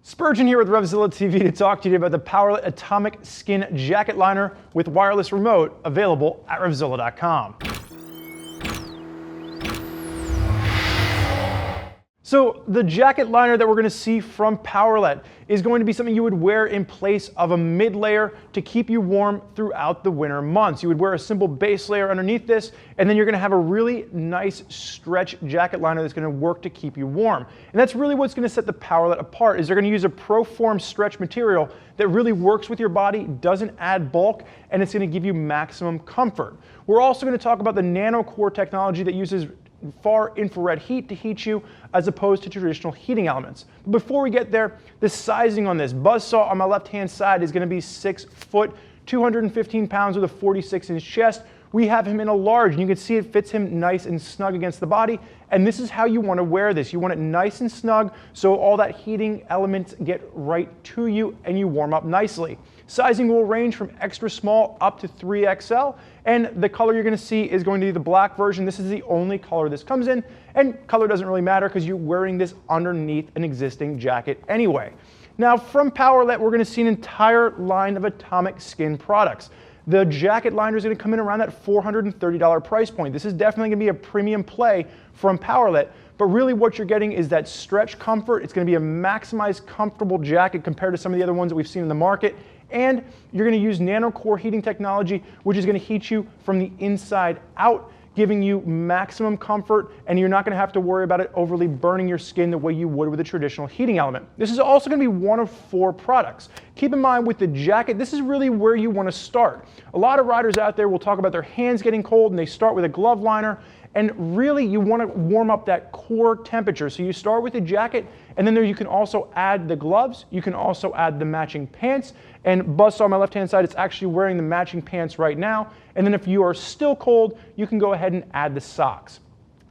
Spurgeon here with RevZilla TV to talk to you about the Powerlet Atomic Skin Jacket Liner with wireless remote, available at RevZilla.com. So the jacket liner that we're going to see from Powerlet is going to be something you would wear in place of a mid layer to keep you warm throughout the winter months. You would wear a simple base layer underneath this, and then you're going to have a really nice stretch jacket liner that's going to work to keep you warm. And that's really what's going to set the Powerlet apart, is they're going to use a pro-form stretch material that really works with your body, doesn't add bulk, and it's going to give you maximum comfort. We're also going to talk about the Nanocore technology that uses far infrared heat to heat you as opposed to traditional heating elements. But before we get there, the sizing on this buzzsaw on my left hand side is going to be 6 foot, 215 pounds with a 46-inch chest. We have him in a large, and you can see it fits him nice and snug against the body. And this is how you want to wear this. You want it nice and snug so all that heating elements get right to you and you warm up nicely. Sizing will range from extra small up to 3XL, and the color you're going to see is going to be the black version. This is the only color this comes in, and color doesn't really matter because you're wearing this underneath an existing jacket anyway. Now from Powerlet, we're going to see an entire line of Atomic Skin products. The jacket liner is going to come in around that $430 price point. This is definitely going to be a premium play from Powerlet, but really what you're getting is that stretch comfort. It's going to be a maximized comfortable jacket compared to some of the other ones that we've seen in the market. And you're going to use Nanocore heating technology, which is going to heat you from the inside out, giving you maximum comfort, and you're not going to have to worry about it overly burning your skin the way you would with a traditional heating element. This is also going to be one of 4 products. Keep in mind with the jacket, this is really where you want to start. A lot of riders out there will talk about their hands getting cold, and they start with a glove liner. And really, you want to warm up that core temperature. So you start with the jacket, and then there you can also add the gloves. You can also add the matching pants. And buzzsaw on my left-hand side, it's actually wearing the matching pants right now. And then if you are still cold, you can go ahead and add the socks.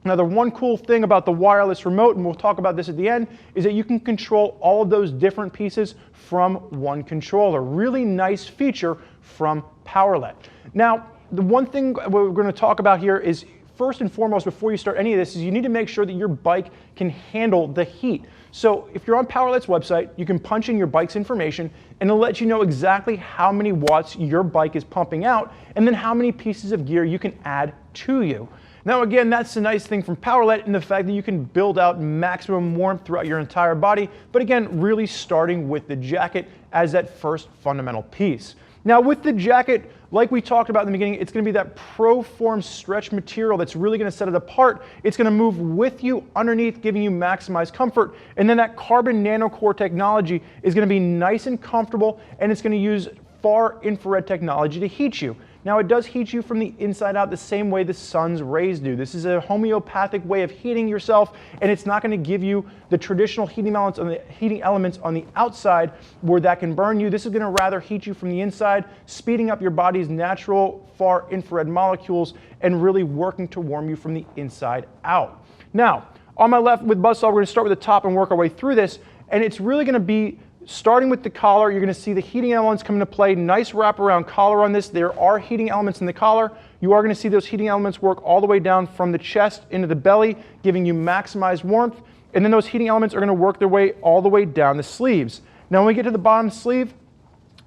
Now, the one cool thing about the wireless remote, and we'll talk about this at the end, is that you can control all of those different pieces from one controller. Really nice feature from Powerlet. Now, the one thing we're going to talk about here is, first and foremost, before you start any of this, is you need to make sure that your bike can handle the heat. So if you're on Powerlet's website, you can punch in your bike's information, and it'll let you know exactly how many watts your bike is pumping out, and then how many pieces of gear you can add to you. Now again, that's the nice thing from Powerlet, in the fact that you can build out maximum warmth throughout your entire body, but again, really starting with the jacket as that first fundamental piece. Now with the jacket, like we talked about in the beginning, it's going to be that pro-form stretch material that's really going to set it apart. It's going to move with you underneath, giving you maximized comfort. And then that Carbon Nanocore technology is going to be nice and comfortable, and it's going to use far infrared technology to heat you. Now, it does heat you from the inside out the same way the sun's rays do. This is a homeopathic way of heating yourself, and it's not going to give you the traditional heating elements on the outside where that can burn you. This is going to rather heat you from the inside, speeding up your body's natural far infrared molecules and really working to warm you from the inside out. Now, on my left with buzzsaw, we're going to start with the top and work our way through this, and it's really going to be starting with the collar. You're going to see the heating elements come into play. Nice wraparound collar on this. There are heating elements in the collar. You are going to see those heating elements work all the way down from the chest into the belly, giving you maximized warmth. And then those heating elements are going to work their way all the way down the sleeves. Now when we get to the bottom sleeve,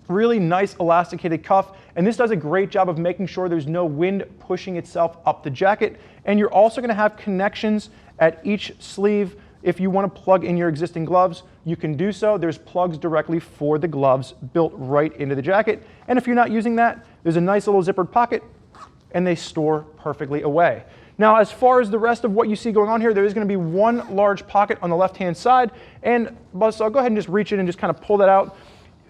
really nice elasticated cuff. And this does a great job of making sure there's no wind pushing itself up the jacket. And you're also going to have connections at each sleeve. If you want to plug in your existing gloves, you can do so. There's plugs directly for the gloves built right into the jacket. And if you're not using that, there's a nice little zippered pocket, and they store perfectly away. Now, as far as the rest of what you see going on here, there is going to be one large pocket on the left-hand side. And so I'll go ahead and just reach in and just kind of pull that out.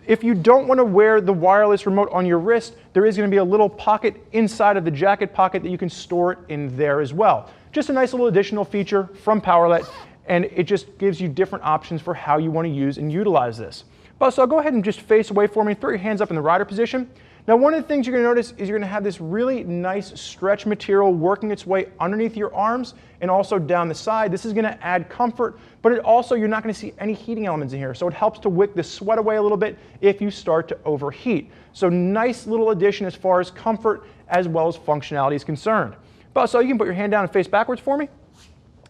If you don't want to wear the wireless remote on your wrist, there is going to be a little pocket inside of the jacket pocket that you can store it in there as well. Just a nice little additional feature from Powerlet. And it just gives you different options for how you want to use and utilize this. So I'll go ahead and just face away for me, throw your hands up in the rider position. Now, one of the things you're going to notice is you're going to have this really nice stretch material working its way underneath your arms and also down the side. This is going to add comfort, but you're not going to see any heating elements in here. So it helps to wick the sweat away a little bit if you start to overheat. So nice little addition as far as comfort as well as functionality is concerned. So you can put your hand down and face backwards for me.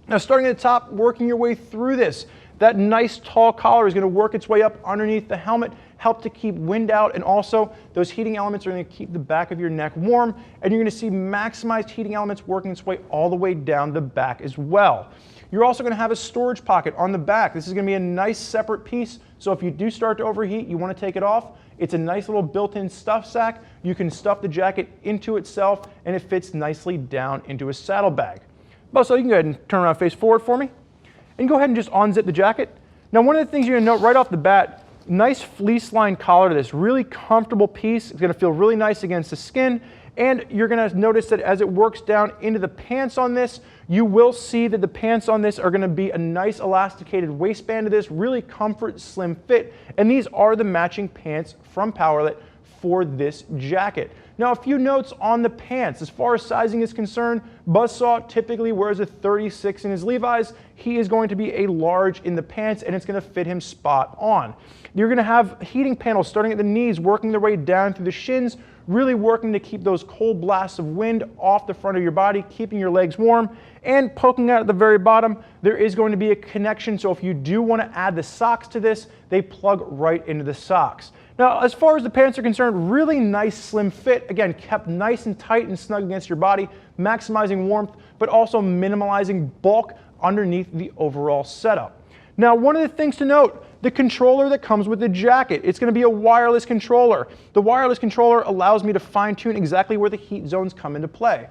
Now, starting at the top, working your way through this. That nice tall collar is going to work its way up underneath the helmet, help to keep wind out, and also those heating elements are going to keep the back of your neck warm, and you're going to see maximized heating elements working its way all the way down the back as well. You're also going to have a storage pocket on the back. This is going to be a nice separate piece, so if you do start to overheat, you want to take it off. It's a nice little built-in stuff sack. You can stuff the jacket into itself, and it fits nicely down into a saddlebag. So you can go ahead and turn around face forward for me, and go ahead and just unzip the jacket. Now, one of the things you're going to note right off the bat, nice fleece lined collar to this, really comfortable piece. It's going to feel really nice against the skin, and you're going to notice that as it works down into the pants on this, you will see that the pants on this are going to be a nice elasticated waistband to this, really comfort, slim fit, and these are the matching pants from Powerlet for this jacket. Now, a few notes on the pants. As far as sizing is concerned, Buzzsaw typically wears a 36 in his Levi's. He is going to be a large in the pants, and it's going to fit him spot on. You're going to have heating panels starting at the knees, working their way down through the shins, really working to keep those cold blasts of wind off the front of your body, keeping your legs warm, and poking out at the very bottom, there is going to be a connection, so if you do want to add the socks to this, they plug right into the socks. Now, as far as the pants are concerned, really nice slim fit, again, kept nice and tight and snug against your body, maximizing warmth, but also minimalizing bulk underneath the overall setup. Now, one of the things to note, the controller that comes with the jacket, it's going to be a wireless controller. The wireless controller allows me to fine tune exactly where the heat zones come into play.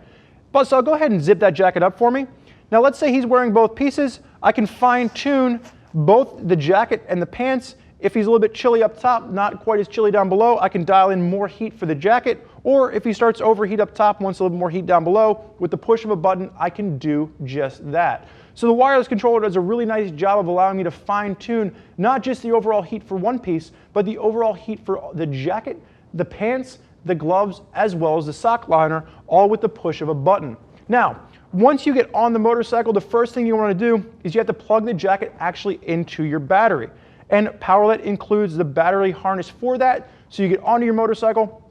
But so I'll go ahead and zip that jacket up for me. Now, let's say he's wearing both pieces. I can fine tune both the jacket and the pants. If he's a little bit chilly up top, not quite as chilly down below, I can dial in more heat for the jacket. Or if he starts to overheat up top, wants a little bit more heat down below, with the push of a button, I can do just that. So the wireless controller does a really nice job of allowing me to fine tune not just the overall heat for one piece, but the overall heat for the jacket, the pants, the gloves, as well as the sock liner, all with the push of a button. Now, once you get on the motorcycle, the first thing you want to do is you have to plug the jacket actually into your battery. And Powerlet includes the battery harness for that. So you get onto your motorcycle,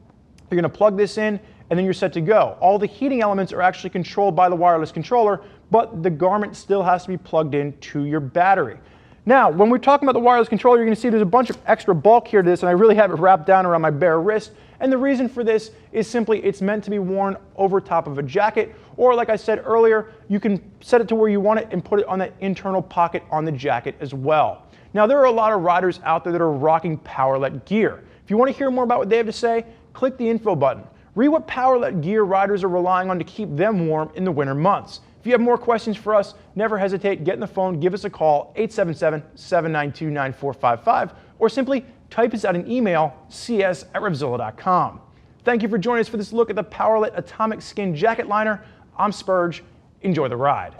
you're going to plug this in, and then you're set to go. All the heating elements are actually controlled by the wireless controller, but the garment still has to be plugged into your battery. Now, when we're talking about the wireless controller, you're going to see there's a bunch of extra bulk here to this, and I really have it wrapped down around my bare wrist. And the reason for this is simply it's meant to be worn over top of a jacket, or like I said earlier, you can set it to where you want it and put it on that internal pocket on the jacket as well. Now, there are a lot of riders out there that are rocking Powerlet gear. If you want to hear more about what they have to say, click the info button. Read what Powerlet gear riders are relying on to keep them warm in the winter months. If you have more questions for us, never hesitate, get in the phone, give us a call, 877-792-9455, or simply type us out an email, cs@RevZilla.com. Thank you for joining us for this look at the Powerlet Atomic Skin Jacket Liner. I'm Spurge. Enjoy the ride.